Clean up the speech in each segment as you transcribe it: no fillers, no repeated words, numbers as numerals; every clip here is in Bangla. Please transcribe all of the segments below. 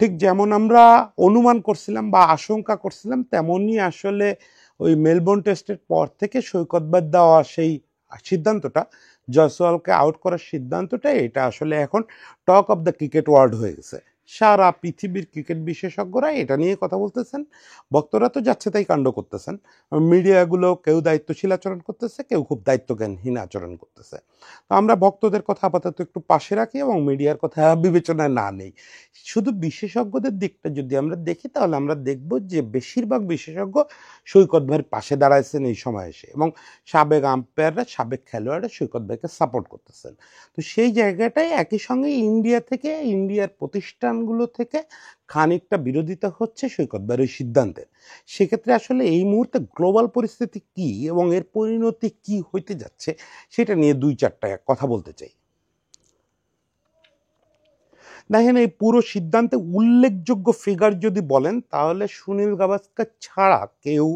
ঠিক যেমন আমরা অনুমান করছিলাম বা আশঙ্কা করছিলাম, তেমনই আসলে ওই মেলবোর্ন টেস্টের পর থেকে সৈকত বাদ দেওয়া সেই সিদ্ধান্তটা, জয়সওয়ালকে আউট করার সিদ্ধান্তটা, এটা আসলে এখন talk of the cricket world হয়ে গেছে। সারা পৃথিবীর ক্রিকেট বিশেষজ্ঞরা এটা নিয়ে কথা বলতেছেন, ভক্তরা তো যাচ্ছে তাই কাণ্ড করতেছেন, মিডিয়াগুলো কেউ দায়িত্বশীল আচরণ করতেছে, কেউ খুব দায়িত্বজ্ঞানহীন আচরণ করতেছে। তো আমরা ভক্তদের কথা আপাতত একটু পাশে রাখি এবং মিডিয়ার কথা বিবেচনায় না নেই। শুধু বিশেষজ্ঞদের দিকটা যদি আমরা দেখি, তাহলে আমরা দেখব যে বেশিরভাগ বিশেষজ্ঞ সৈকত ভাইয়ের পাশে দাঁড়াইছেন এই সময় এসে, এবং সাবেক আম্পায়াররা, সাবেক খেলোয়াড়রা সৈকত ভাইকে সাপোর্ট করতেছেন। তো সেই জায়গাটায় একই সঙ্গে ইন্ডিয়া থেকে, ইন্ডিয়ার প্রতিষ্ঠানগুলো থেকে খানিকটা বিরোধিতা হচ্ছে সৈকত ভাইয়ের ওই সিদ্ধান্তের। সেক্ষেত্রে আসলে এই মুহূর্তে গ্লোবাল পরিস্থিতি কি এবং এর পরিণতি কি হইতে যাচ্ছে, সেটা নিয়ে দুই চারটা কথা বলতে চাই। দেখেন, এই পুরো সিদ্ধান্তে উল্লেখযোগ্য ফিগার যদি বলেন, তাহলে সুনীল গাভাস্কার ছাড়া কেউ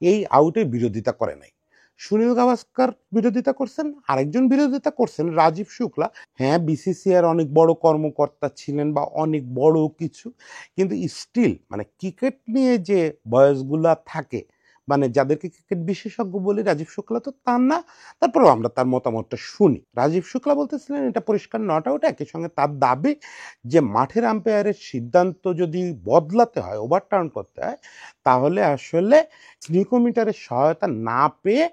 এই আউটের বিরোধিতা করে নাই। সুনীল গাভাস্কার বিরোধিতা করছেন, আরেকজন বিরোধিতা করছেন রাজীব শুক্লা। হ্যাঁ, বিসিসিআর অনেক বড় কর্মকর্তা ছিলেন বা অনেক বড় কিছু, কিন্তু স্টিল মানে ক্রিকেট নিয়ে যে বয়সগুলা থাকে, মানে যাদেরকে ক্রিকেট বিশেষজ্ঞ বলি, রাজীব শুক্লা তো তার না। তারপরেও আমরা তার মতামতটা শুনি। রাজীব শুক্লা বলতেছিলেন এটা পরিষ্কার নট আউট। একই সঙ্গে তার দাবি যে মাঠের আম্পায়ারের সিদ্ধান্ত যদি বদলাতে হয়, ওভারটার্ন করতে হয়, তাহলে আসলে স্নিকোমিটারের সহায়তা না পেয়ে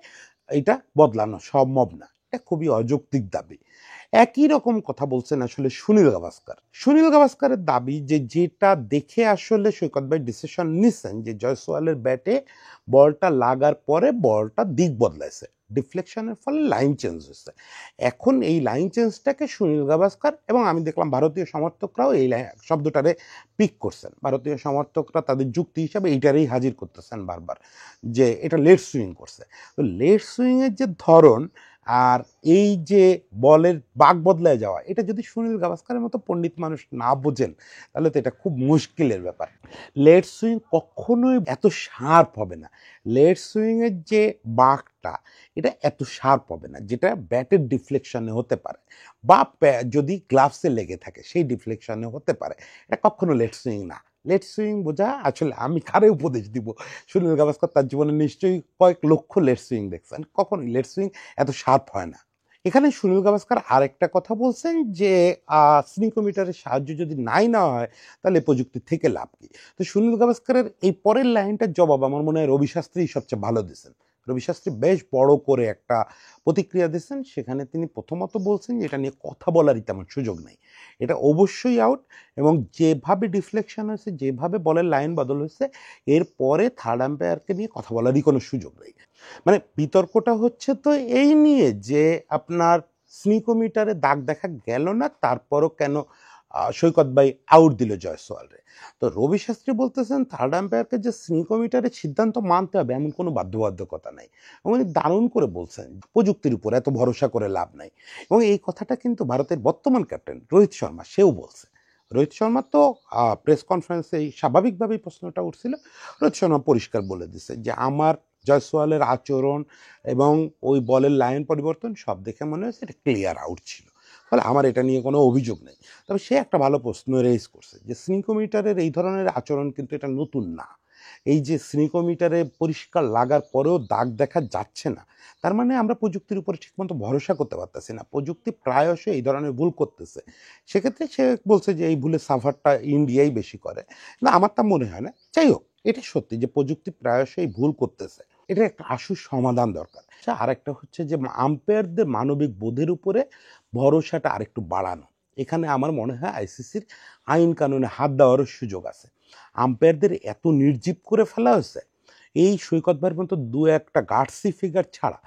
এটা বদলানো সম্ভব না। এটা খুবই অযৌক্তিক দাবি। একই রকম কথা বলছেন আসলে সুনীল গাভাস্কার। সুনীল গাভাস্কারের দাবি যে যেটা দেখে আসলে সৈকত ভাই ডিসিশন নিচ্ছেন যে জয়সওয়ালের ব্যাটে বলটা লাগার পরে বলটা দিক বদলাইছে, ডিফ্লেকশনের ফলে লাইন চেঞ্জ হয়েছে। এখন এই লাইন চেঞ্জটাকে সুনীল গাভাস্কার এবং আমি দেখলাম ভারতীয় সমর্থকরাও এই শব্দটারে পিক করছেন। ভারতীয় সমর্থকরা তাদের যুক্তি হিসাবে এইটারেই হাজির করতেছেন বারবার, যে এটা লেট সুইং করছে। তো লেট সুইংয়ের যে ধরন আর এই যে বলের বাক বদলায় যাওয়া, এটা যদি সুনীল গাভাস্কারের মতো পণ্ডিত মানুষ না বোঝেন, তাহলে তো এটা খুব মুশকিলের ব্যাপার। লেট সুইং কখনোই এত শার্প হবে না। লেট সুইংয়ের যে বাকটা, এটা এত শার্প হবে না, যেটা ব্যাটের ডিফ্লেকশনে হতে পারে বা যদি গ্লাভসে লেগে থাকে সেই ডিফ্লেকশনে হতে পারে। এটা কখনো লেট সুইং না। লেট সুইং বোঝা আসলে আমি কারে উপদেশ দিব? সুনীল গাভাস্কর তার জীবনে নিশ্চয়ই কয়েক লক্ষ লেট সুইং দেখছেন, কখনোই লেট সুইং এত শার্প হয় না। এখানে সুনীল গাভাস্কর আরেকটা কথা বলছেন যে স্নিকোমিটারের সাহায্য যদি নাই নেওয়া হয়, তাহলে প্রযুক্তি থেকে লাভ কি? তো সুনীল গাভাস্করের এই পরের লাইনটার জবাব আমার মনে হয় রবি শাস্ত্রী সবচেয়ে ভালো দিয়েছেন। রবি শাস্ত্রী বেশ বড় করে একটা প্রতিক্রিয়া দিয়েছেন। সেখানে তিনি প্রথমত বলছেন যে এটা নিয়ে কথা বলারই তেমন সুযোগ নেই, এটা অবশ্যই আউট, এবং যেভাবে ডিফ্লেকশন হয়েছে, যেভাবে বলের লাইন বদল হয়েছে, এরপরে থার্ড আম্পায়ারকে নিয়ে কথা বলারই কোনো সুযোগ নেই। মানে বিতর্কটা হচ্ছে তো এই নিয়ে যে আপনার স্নিকোমিটারে দাগ দেখা গেল না, তারপরও কেন সৈকত ভাই আউট দিল জয়সওয়ালরে। তো রবি শাস্ত্রী বলতেছেন থার্ড আম্পায়ারকে যে স্নিকোমিটারের সিদ্ধান্ত মানতে হবে এমন কোনো বাধ্যবাধকতা নাই, এবং উনি দারুণ করে বলছেন প্রযুক্তির উপর এত ভরসা করে লাভ নাই। এবং এই কথাটা কিন্তু ভারতের বর্তমান ক্যাপ্টেন রোহিত শর্মা সেও বলছে। রোহিত শর্মা তো প্রেস কনফারেন্সে স্বাভাবিকভাবেই প্রশ্নটা উঠছিল, রোহিত শর্মা পরিষ্কার বলে দিছে যে আমার জয়সওয়ালের আচরণ এবং ওই বলের লাইন পরিবর্তন সব দেখে মনে হয়েছে এটা ক্লিয়ার আউট ছিল, ফলে আমার এটা নিয়ে কোনো অভিযোগ নেই। তবে সে একটা ভালো প্রশ্ন রেজ করছে যে স্নিকোমিটারের এই ধরনের আচরণ কিন্তু এটা নতুন না। এই যে স্নিকোমিটারে পরিষ্কার লাগার পরেও দাগ দেখা যাচ্ছে না, তার মানে আমরা প্রযুক্তির উপরে ঠিকমতো ভরসা করতে পারতেছি না। প্রযুক্তি প্রায়শই এই ধরনের ভুল করতেছে। সেক্ষেত্রে সে বলছে যে এই ভুলের সাফারটা ইন্ডিয়াই বেশি করে, না আমার তা মনে হয় না। যাই হোক, এটা সত্যি যে প্রযুক্তি প্রায়শই ভুল করতেছে, এটা একটা আশু সমাধান দরকার। আর একটা হচ্ছে যে আম্পায়ারদের মানবিক বোধের উপরে ভরসাটা আরেকটু বাড়ানো। এখানে আমার মনে হয় আইসিসির আইন কানুনে হাত দেওয়ারও সুযোগ আছে। আম্পায়ারদের এত নির্জীব করে ফেলা হয়েছে, এই সৈকত ভাইয়ের মতো দু একটা গার্ডসি ফিগার ছাড়া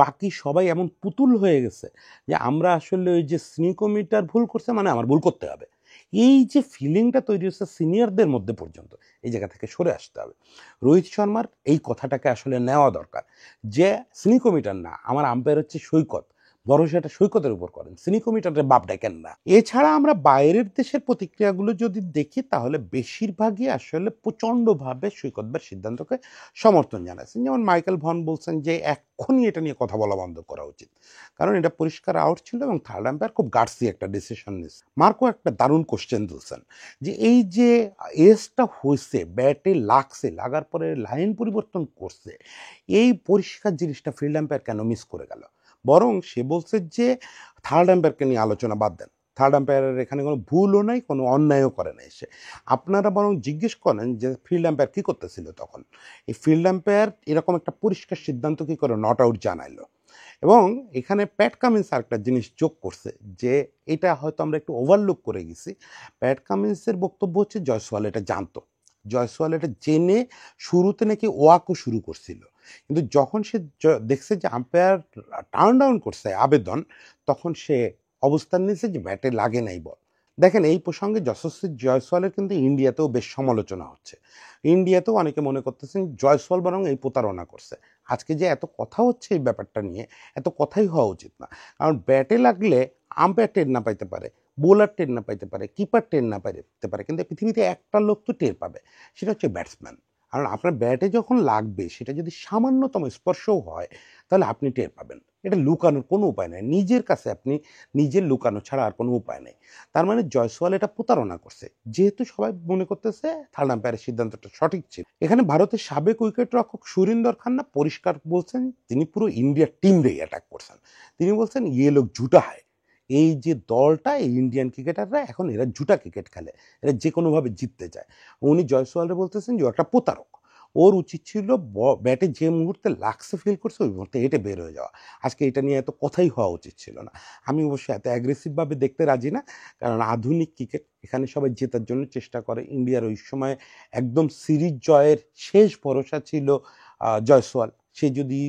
বাকি সবাই এমন পুতুল হয়ে গেছে যে আমরা আসলে ওই যে স্নিকোমিটার ভুল করছে মানে আমার ভুল করতে হবে, এই যে ফিলিংটা তৈরি হচ্ছে সিনিয়রদের মধ্যে পর্যন্ত, এই জায়গা থেকে সরে আসতে হবে। রোহিত শর্মার এই কথাটাকে আসলে নেওয়া দরকার যে স্নিকোমিটার না, আমার আম্পায়ার হচ্ছে সৈকত, ভরসাটা সৈকতের উপর করেন, সিনিকমিটারে বাপ ডাকেন না। এছাড়া আমরা বাইরের দেশের প্রতিক্রিয়াগুলো যদি দেখি তাহলে বেশিরভাগই আসলে প্রচণ্ডভাবে সৈকত ভাইয়ের সিদ্ধান্তকে সমর্থন জানাচ্ছেন। যেমন মাইকেল ভন বলছেন যে এক্ষুনি এটা নিয়ে কথা বলা বন্ধ করা উচিত, কারণ এটা পরিষ্কার আউট ছিল এবং থার্ড আম্পায়ার খুব গার্সি একটা ডিসিশন নিচ্ছে। মার্কো একটা দারুণ কোশ্চেন তুলছেন যে এই যে এজটা হয়েছে, ব্যাটে লাগছে, লাগার পরে লাইন পরিবর্তন করছে, এই পরিষ্কার জিনিসটা ফিল্ড আম্পায়ার কেন মিস করে গেল। বরং সে বলছে যে থার্ড আম্পায়ারকে নিয়ে আলোচনা বাদ দেন, থার্ড আম্পায়ারের এখানে কোনো ভুলও নাই, কোনো অন্যায়ও করে নাই সে। আপনারা বরং জিজ্ঞেস করেন যে ফিল্ড আম্পায়ার কী করতেছিল তখন। এই ফিল্ড আম্পায়ার এরকম একটা পরিষ্কার সিদ্ধান্ত কী করে নট আউট জানাইলো। এবং এখানে প্যাট কামিন্স আরেকটা জিনিস যোগ করছে যে এটা হয়তো আমরা একটু ওভারলুক করে গেছি। প্যাট কামিন্সের বক্তব্য হচ্ছে জয়সওয়াল এটা জানতো, জয়সওয়াল এটা জেনে শুরুতে নাকি ওয়াকও শুরু করছিল, কিন্তু যখন সে দেখছে যে আম্পায়ার টার্ন ডাউন করছে আবেদন, তখন সে অবস্থান নিয়েছে যে ব্যাটে লাগে নাই বল। দেখেন এই প্রসঙ্গে যশস্বী জয়সওয়ালের কিন্তু ইন্ডিয়াতেও বেশ সমালোচনা হচ্ছে। ইন্ডিয়াতেও অনেকে মনে করতেছেন জয়সওয়াল বরং এই প্রতারণা করছে। আজকে যে এত কথা হচ্ছে এই ব্যাপারটা নিয়ে, এত কথাই হওয়া উচিত না, কারণ ব্যাটে লাগলে আম্পায়ার টের না পাইতে পারে, বোলার টের না পাইতে পারে, কিপার টের না পাইতে পারে, কিন্তু পৃথিবীতে একটা লোক তো টের পাবে, সেটা হচ্ছে ব্যাটসম্যান। কারণ আপনার ব্যাটে যখন লাগবে সেটা যদি সামান্যতম স্পর্শও হয় তাহলে আপনি টের পাবেন। এটা লুকানোর কোনো উপায় নেই, নিজের কাছে আপনি নিজের লুকানো ছাড়া আর কোনো উপায় নেই। তার মানে জয়সওয়াল এটা প্রতারণা করছে, যেহেতু সবাই মনে করতেছে থার্ড আম্পায়ারের সিদ্ধান্তটা সঠিক ছিল। এখানে ভারতের সাবেক উইকেট রক্ষক সুরিন্দর খান্না পরিষ্কার বলছেন, তিনি পুরো ইন্ডিয়ার টিমরেই অ্যাটাক করছেন। তিনি বলছেন ইয়ে লোক ঝুটা হয়, এই যে দলটা, এই ইন্ডিয়ান ক্রিকেটাররা এখন এরা ঝুটা ক্রিকেট খেলে, এরা যে কোনোভাবে জিততে চায়। উনি জয়সওয়ালরে বলতেছেন যে ও একটা প্রতারক, ওর উচিত ছিল ব্যাটে যে মুহূর্তে লাগছে ফিল করছে ওই মুহূর্তে হেঁটে বের হয়ে যাওয়া। আজকে এটা নিয়ে এত কথাই হওয়া উচিত ছিল না। আমি অবশ্যই এত অ্যাগ্রেসিভভাবে দেখতে রাজি না, কারণ আধুনিক ক্রিকেট, এখানে সবাই জেতার জন্য চেষ্টা করে। ইন্ডিয়ার ওই সময় একদম সিরিজ জয়ের শেষ ভরসা ছিল জয়সওয়াল। সে যদি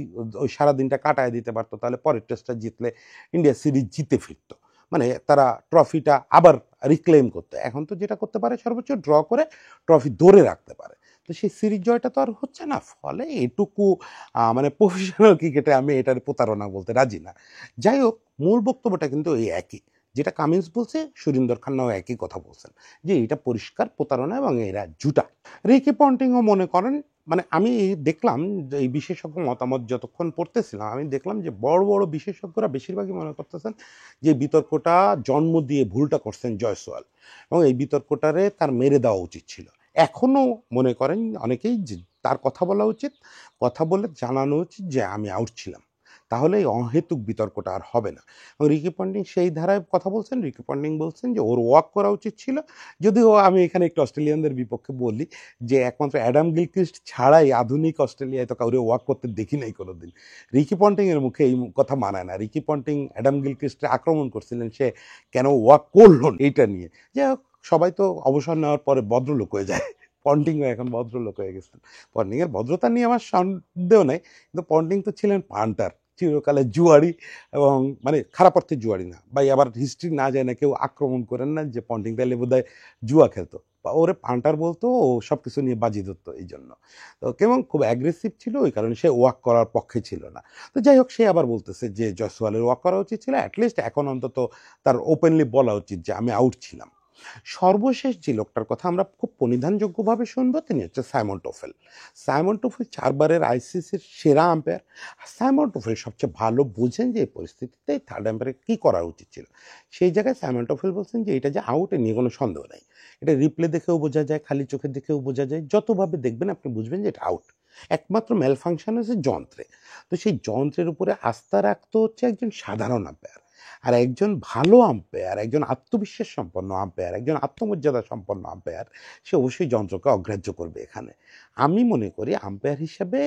ওই সারাদিনটা কাটায় দিতে পারতো তাহলে পরের টেস্টটা জিতলে ইন্ডিয়া সিরিজ জিতে ফিরতো, মানে তারা ট্রফিটা আবার রিক্লেম করতে। এখন তো যেটা করতে পারে সর্বোচ্চ ড্র করে ট্রফি ধরে রাখতে পারে, তো সেই সিরিজ জয়টা তো আর হচ্ছে না। ফলে এটুকু মানে প্রফেশনাল ক্রিকেটে আমি এটার প্রতারণা বলতে রাজি না। যাই হোক, মূল বক্তব্যটা কিন্তু এই একই, যেটা কামিন্স বলছে সুরিন্দর খান্নাও একই কথা বলছেন যে এটা পরিষ্কার প্রতারণা এবং এরা জুটা। রিকি পন্টিংও মনে করেন, মানে আমি দেখলাম যে এই বিশেষজ্ঞ মতামত যতক্ষণ পড়তেছিলাম আমি দেখলাম যে বড় বড় বিশেষজ্ঞরা বেশিরভাগই মনে করতেছেন যে বিতর্কটা জন্ম দিয়ে ভুলটা করছেন জয়সওয়াল এবং এই বিতর্কটারে তার মেরে দেওয়া উচিত ছিল। এখনও মনে করেন অনেকেই যে তার কথা বলা উচিত, কথা বলে জানানো উচিত যে আমি আউট ছিলাম, তাহলে এই অহেতুক বিতর্কটা আর হবে না। এবং রিকি পন্টিং সেই ধারায় কথা বলছেন। রিকি পন্টিং বলছেন যে ওর ওয়াক করা উচিত ছিল, যদিও আমি এখানে একটু অস্ট্রেলিয়ানদের বিপক্ষে বলি যে একমাত্র অ্যাডাম গিলক্রিস্ট ছাড়াই আধুনিক অস্ট্রেলিয়ায় তো কাউরে ওয়াক করতে দেখি নাই কোনোদিন। রিকি পন্টিংয়ের মুখে এই কথা মানায় না। রিকি পন্টিং অ্যাডাম গিলক্রিস্টে আক্রমণ করছিলেন, সে কেন ওয়াক করল এইটা নিয়ে। যাই হোক, সবাই তো অবসর নেওয়ার পরে ভদ্রলোক হয়ে যায়, পন্টিংও এখন ভদ্রলোক হয়ে গেছেন। পন্টিংয়ের ভদ্রতা নিয়ে আমার সন্দেহ নেই, কিন্তু পন্টিং তো ছিলেন পান্টার, চিরকালে জুয়ারি, এবং মানে খারাপ অর্থে জুয়ারি না ভাই, আবার হিস্ট্রি না যায় না, কেউ আক্রমণ করেন না যে পন্টিং তাইলে বোধহয় জুয়া খেলতো, বা ওরে পান্টার বলতো, ও সব কিছু নিয়ে বাজি ধরতো। এই জন্য তো কেমন খুব অ্যাগ্রেসিভ ছিল, ওই কারণে সে ওয়াক করার পক্ষে ছিল না। তো যাই হোক, সে আবার বলতেছে যে জয়সওয়ালের ওয়াক করা উচিত ছিল, অ্যাটলিস্ট এখন অন্তত তার ওপেনলি বলা উচিত যে আমি আউট ছিলাম। সর্বশেষ যে লোকটার কথা আমরা খুব পরিধানযোগ্যভাবে শুনবো তিনি হচ্ছে সাইমন টোফেল। সাইমন টোফেল 4 বারের আইসিসির সেরা আম্পায়ার। সাইমন টোফেল সবচেয়ে ভালো বোঝেন যে এই পরিস্থিতিতে থার্ড আম্পায়ারের কী করা উচিত ছিল। সেই জায়গায় সাইমন টোফেল বলছেন যে এটা যে আউট, এ নিয়ে কোনো সন্দেহ নেই, এটা রিপ্লে দেখেও বোঝা যায়, খালি চোখে দেখেও বোঝা যায়, যতভাবে দেখবেন আপনি বুঝবেন যে এটা আউট। একমাত্র ম্যাল ফাংশন হচ্ছে যন্ত্রে। তো সেই যন্ত্রের উপরে আস্থা রাখতে হচ্ছে একজন সাধারণ আম্পায়ার। আর একজন ভালো আম্পায়ার, একজন আত্মবিশ্বাস সম্পন্ন আম্পায়ার, একজন আত্মমর্যাদা সম্পন্ন আম্পায়ার, সে অবশ্যই যন্ত্রকে অগ্রাহ্য করবে। এখানে আমি মনে করি আম্পায়ার হিসাবে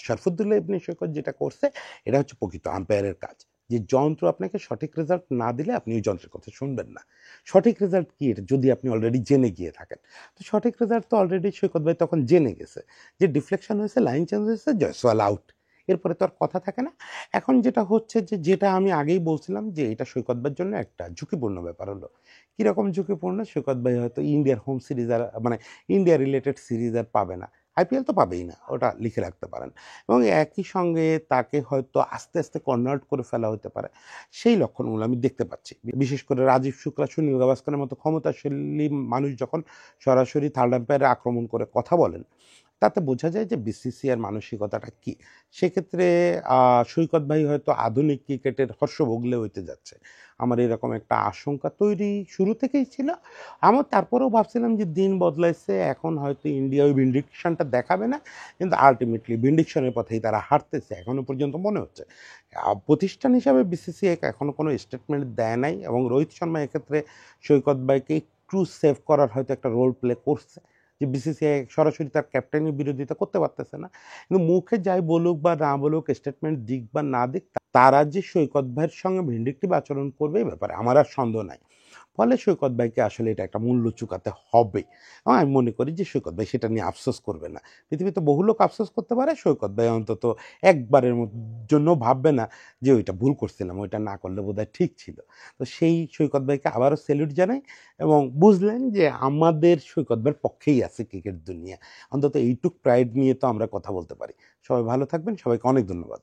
শরফুদ্দুল্লাহ ইবনে সৈকত যেটা করছে এটা হচ্ছে প্রকৃত আম্পায়ারের কাজ, যে যন্ত্র আপনাকে সঠিক রেজাল্ট না দিলে আপনি ওই যন্ত্রের কথা শুনবেন না। সঠিক রেজাল্ট কি, এটা যদি আপনি অলরেডি জেনে গিয়ে থাকেন, তো সঠিক রেজাল্ট তো অলরেডি সৈকত ভাই তখন জেনে গেছে যে ডিফ্লেকশন হয়েছে, লাইন চেঞ্জ হয়েছে, জয়সওয়াল আউট, এরপরে তো আর কথা থাকে না। এখন যেটা হচ্ছে যে যেটা আমি আগেই বলছিলাম যে এটা সৈকত ভাইয়ের জন্য একটা ঝুঁকিপূর্ণ ব্যাপার হলো। কীরকম ঝুঁকিপূর্ণ, সৈকত ভাই হয়তো ইন্ডিয়ার হোম সিরিজ আর মানে ইন্ডিয়া রিলেটেড সিরিজ আর পাবে না। আইপিএল তো পাবেই না, ওটা লিখে রাখতে পারেন। এবং একই সঙ্গে তাকে হয়তো আস্তে আস্তে কনভার্ট করে ফেলা হতে পারে, সেই লক্ষণগুলো আমি দেখতে পাচ্ছি। বিশেষ করে রাজীব শুক্লা, সুনীল গাভাস্কারের মতো ক্ষমতাশালী মানুষ যখন সরাসরি থার্ড আম্পায়ারে আক্রমণ করে কথা বলেন, তাতে বোঝা যায় যে বিসিসিআইয়ের মানসিকতাটা কী। সেক্ষেত্রে সৈকত ভাই হয়তো আধুনিক ক্রিকেটের হর্ষ ভোগলে হইতে যাচ্ছে, আমার এরকম একটা আশঙ্কা তৈরি শুরু থেকেই ছিল। আমার তারপরেও ভাবছিলাম যে দিন বদলাইছে, এখন হয়তো ইন্ডিয়া ওই ভিন্ডিকশনটা দেখাবে না, কিন্তু আলটিমেটলি ভিন্ডিকশনের পথেই তারা হারতেছে এখনো পর্যন্ত মনে হচ্ছে। প্রতিষ্ঠান হিসাবে বিসিসিআই এখনো কোনো স্টেটমেন্ট দেয় নাই, এবং রোহিত শর্মা এক্ষেত্রে সৈকত ভাইকে একটু সেভ করার হয়তো একটা রোল প্লে করছে, যে বিসিসিআই সরাসরি তার ক্যাপ্টেনের বিরোধিতা করতে পারতেছে না। কিন্তু মুখে যাই বলুক বা না বলুক, স্টেটমেন্ট দিক বা না দিক, তারা যে সৈকত ভাইয়ের সঙ্গে ভিন্ডিকটিভ আচরণ করবে এই ব্যাপারে আমার আর সন্দেহ নাই। ফলে সৈকত ভাইকে আসলে এটা একটা মূল্য চুকাতে হবে, এবং আমি মনে করি যে সৈকত ভাই সেটা নিয়ে আফসোস করবে না। পৃথিবীতে বহু লোক আফসোস করতে পারে, সৈকত ভাই অন্তত একবারের জন্য ভাববে না যে ওইটা ভুল করছিলাম, ওইটা না করলে বোধহয় ঠিক ছিল। তো সেই সৈকত ভাইকে আবারও স্যালুট জানাই, এবং বুঝলেন যে আমাদের সৈকত ভাইয়ের পক্ষেই আছে ক্রিকেট দুনিয়া। অন্তত এইটুক প্রাইড নিয়ে তো আমরা কথা বলতে পারি। সবাই ভালো থাকবেন, সবাইকে অনেক ধন্যবাদ।